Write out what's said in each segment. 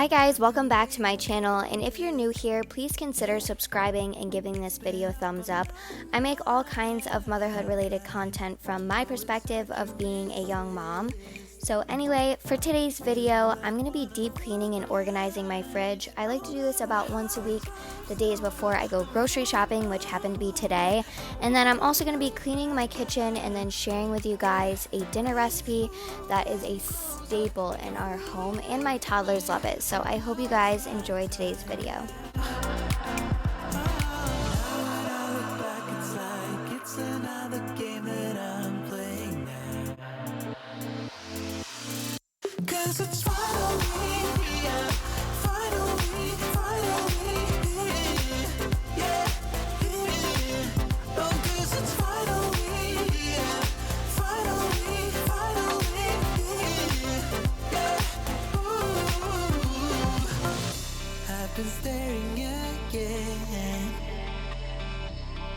Hi guys, welcome back to my channel, and if you're new here, please consider subscribing and giving this video a thumbs up. I make all kinds of motherhood related content from my perspective of being a young mom. So anyway, for today's video, I'm going to be deep cleaning and organizing my fridge. I like to do this about once a week, the days before I go grocery shopping, which happened to be today. And then I'm also going to be cleaning my kitchen and then sharing with you guys a dinner recipe that is a staple in our home, and my toddlers love it. So I hope you guys enjoy today's video.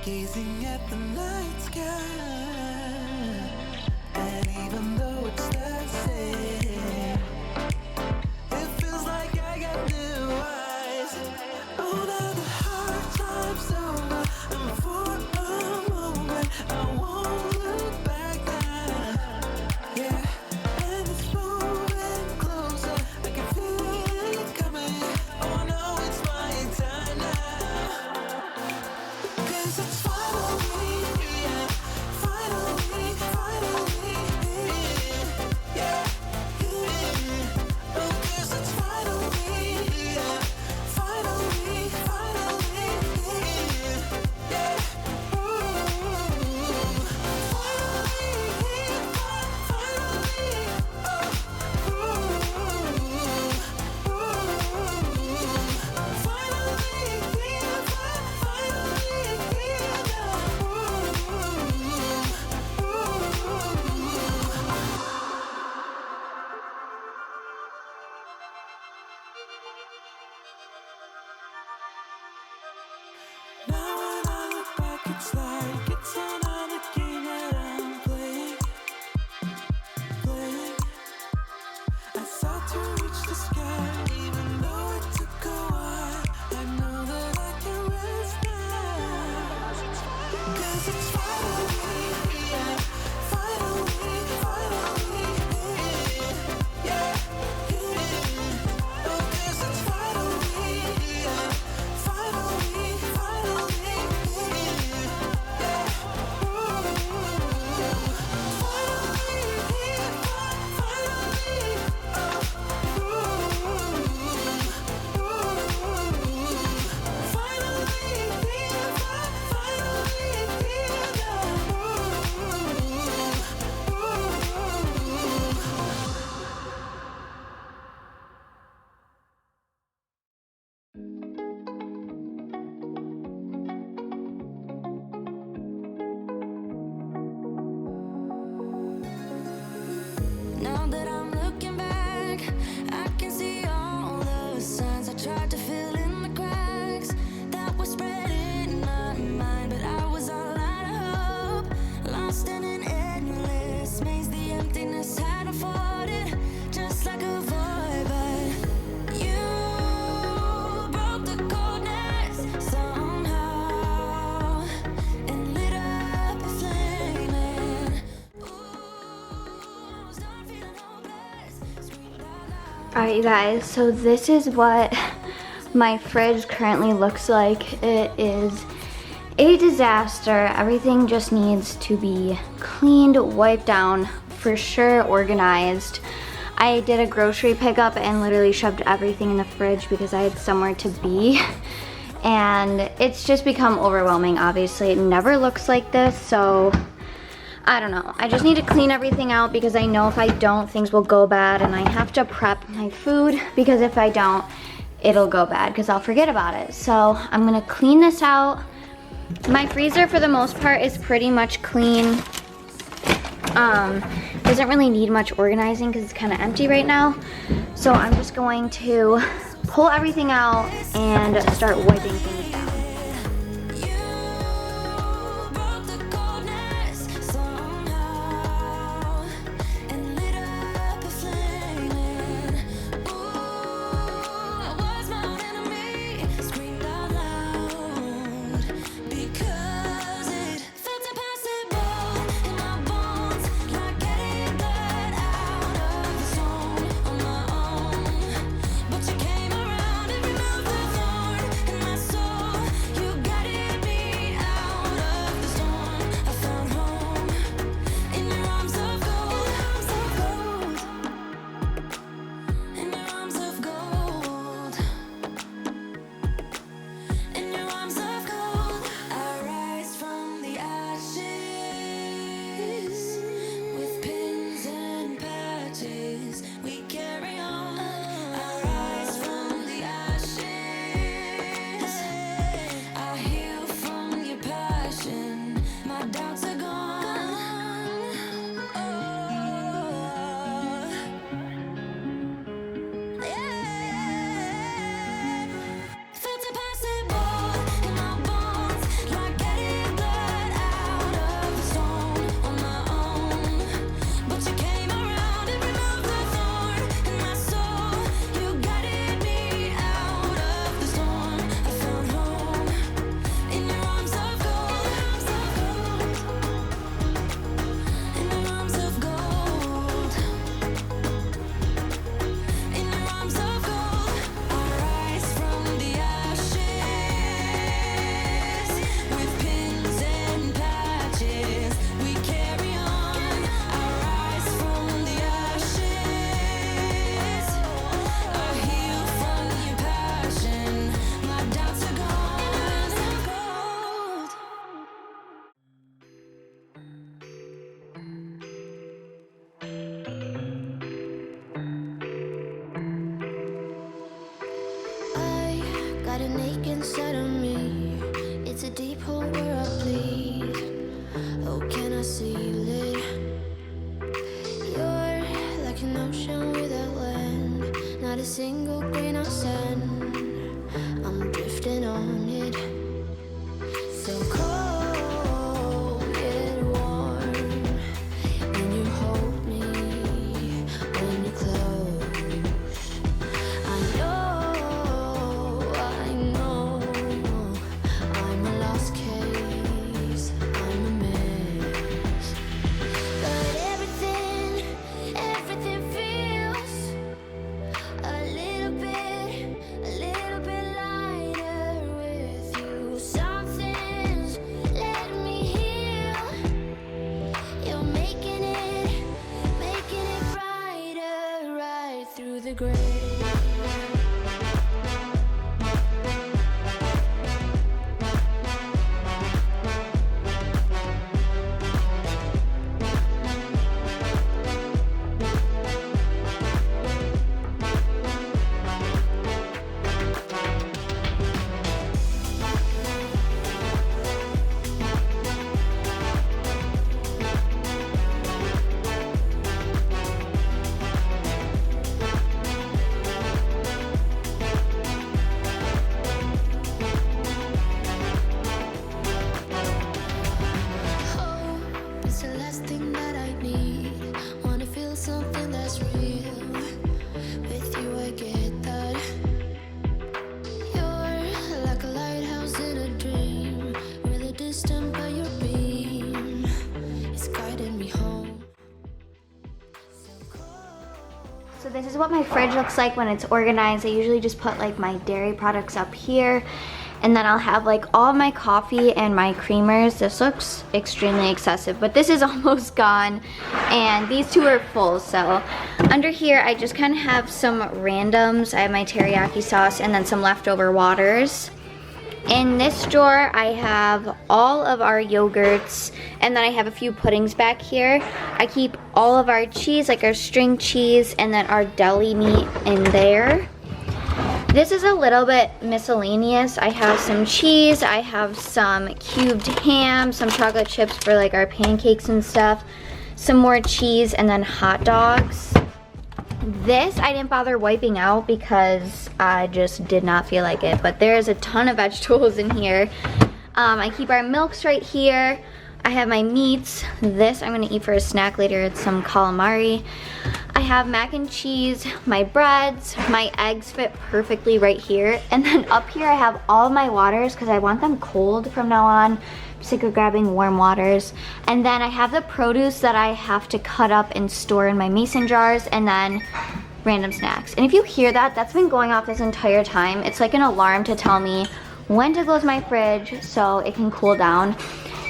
Gazing at the night sky, and even though it's the same, it feels like I got new eyes. Oh, now the hard time's over, and for a moment I won't look back now. Yeah, and it's moving closer, I can feel it coming. Oh no, it's my time now. 'Cause it's finally, yeah, finally, yeah, oh, 'cause it's finally, yeah, finally, yeah, now when I look back, it's like it's another game that I'm playing. I sought to reach the sky, even though it took a while. I know that I can rest now. 'Cause it's finally, yeah, finally, yeah, oh, 'cause it's finally, yeah, finally, now that I'm looking back, I can see all the signs I tried to fill in the cracks that were spreading in my mind, but I was all out of hope, lost in an endless maze. The emptiness had unfolded just like a void, but you broke the coldness somehow and lit up a flame. Alright you guys, so this is what my fridge currently looks like. It is a disaster. Everything just needs to be cleaned, wiped down, for sure organized. I did a grocery pickup and literally shoved everything in the fridge because I had somewhere to be. And it's just become overwhelming, obviously. It never looks like this, so I don't know. I just need to clean everything out because I know if I don't, things will go bad, and I have to prep my food because if I don't, it'll go bad because I'll forget about it. So I'm gonna clean this out. My freezer for the most part is pretty much clean. Doesn't really need much organizing because it's kind of empty right now. So I'm just going to pull everything out and start wiping things down. And lit up a flame. Ooh. inside of me. It's a deep hole where I bleed. Oh, can I seal it? You're like an ocean without land, not a single grain of sand. I'm drifting on it. So cold yet warm when you hold me, when you close. I know, I'm a lost case, I'm a mess. But everything feels a little bit lighter with you. Something's letting me heal. You're making it brighter right through the gray. It's the last thing that I need. Wanna feel something that's real. With you I get that. You're like a lighthouse in a dream, really distant but your beam is guiding me home. So this is what my fridge looks like when it's organized. I usually just put like my dairy products up here, and then I'll have like all of my coffee and my creamers. This looks extremely excessive, but this is almost gone, and these two are full. So under here I just kind of have some randoms. I have my teriyaki sauce and then some leftover waters. In this drawer I have all of our yogurts, and then I have a few puddings back here. I keep all of our cheese, like our string cheese, and then our deli meat in there. This is a little bit miscellaneous. I have some cheese, I have some cubed ham, some chocolate chips for like our pancakes and stuff, some more cheese, and then hot dogs. This I didn't bother wiping out because I just did not feel like it, but there's a ton of vegetables in here. I keep our milks right here. I have my meats. This I'm gonna eat for a snack later. It's some calamari. I have mac and cheese, my breads, my eggs fit perfectly right here. And then up here I have all of my waters because I want them cold from now on. I'm sick of grabbing warm waters. And then I have the produce that I have to cut up and store in my mason jars, and then random snacks. And if you hear that, that's been going off this entire time. It's like an alarm to tell me when to close my fridge so it can cool down.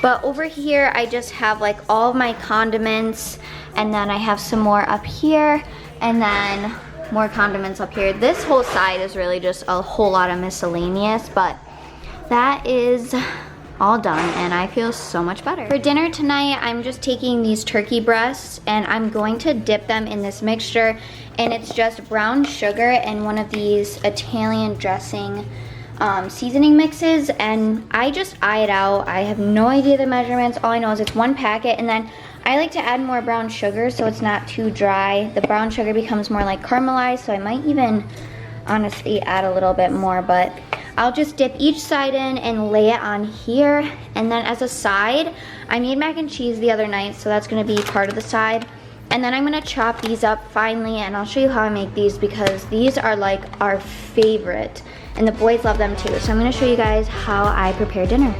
But over here, I just have like all of my condiments, and then I have some more up here, and then more condiments up here. This whole side is really just a whole lot of miscellaneous, but that is all done, and I feel so much better. For dinner tonight, I'm just taking these turkey breasts, and I'm going to dip them in this mixture, and it's just brown sugar and one of these Italian dressing seasoning mixes, and I just eye it out. I have no idea the measurements. All I know is it's one packet, and then I like to add more brown sugar so it's not too dry. The brown sugar becomes more like caramelized, so I might even honestly add a little bit more, but I'll just dip each side in and lay it on here. And then as a side, I made mac and cheese the other night, so that's gonna be part of the side. And then I'm gonna chop these up finally, and I'll show you how I make these because these are like our favorite, and the boys love them too. So I'm gonna show you guys how I prepare dinner.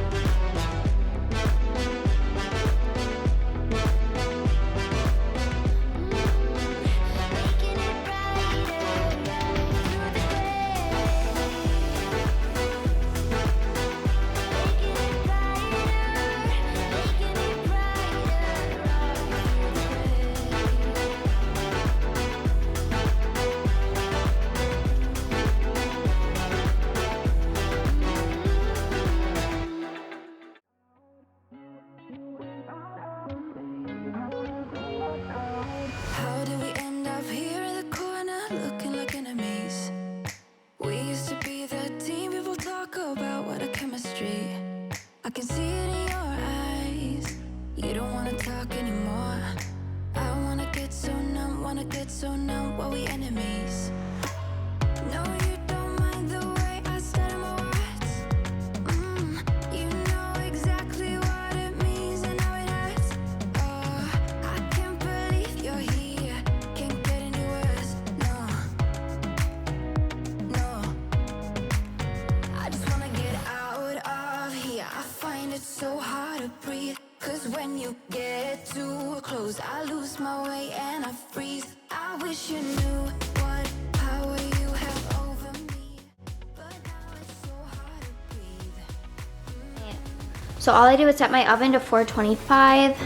So all I did was set my oven to 425,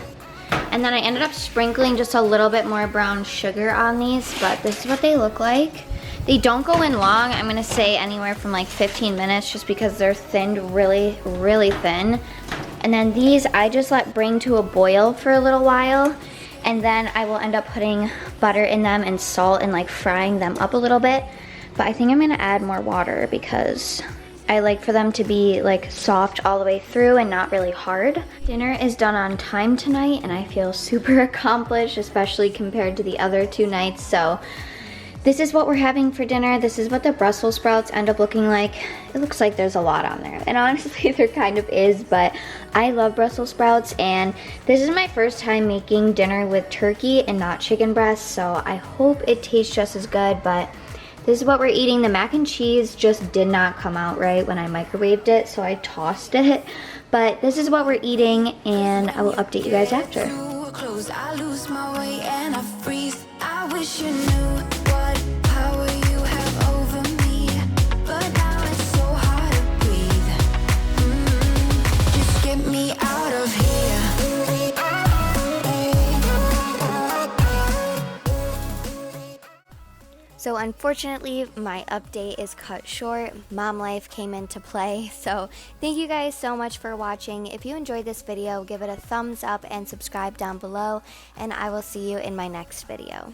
and then I ended up sprinkling just a little bit more brown sugar on these, but this is what they look like. They don't go in long. I'm gonna say anywhere from like 15 minutes just because they're thinned really, really thin. And then these I just let bring to a boil for a little while, and then I will end up putting butter in them and salt and like frying them up a little bit. But I think I'm gonna add more water because I like for them to be like soft all the way through and not really hard. Dinner is done on time tonight and I feel super accomplished, especially compared to the other 2 nights. So this is what we're having for dinner. This is what the Brussels sprouts end up looking like. It looks like there's a lot on there. And honestly, there kind of is, but I love Brussels sprouts. And this is my first time making dinner with turkey and not chicken breast. So I hope it tastes just as good, but this is what we're eating. The mac and cheese just did not come out right when I microwaved it, so I tossed it. But this is what we're eating, and I will update you guys after. I lose my way and I freeze. I wish you knew what power you have over me, but now it's so hard to breathe. Just get me out of here. So unfortunately, my update is cut short. Mom life came into play. So thank you guys so much for watching. If you enjoyed this video, give it a thumbs up and subscribe down below, and I will see you in my next video.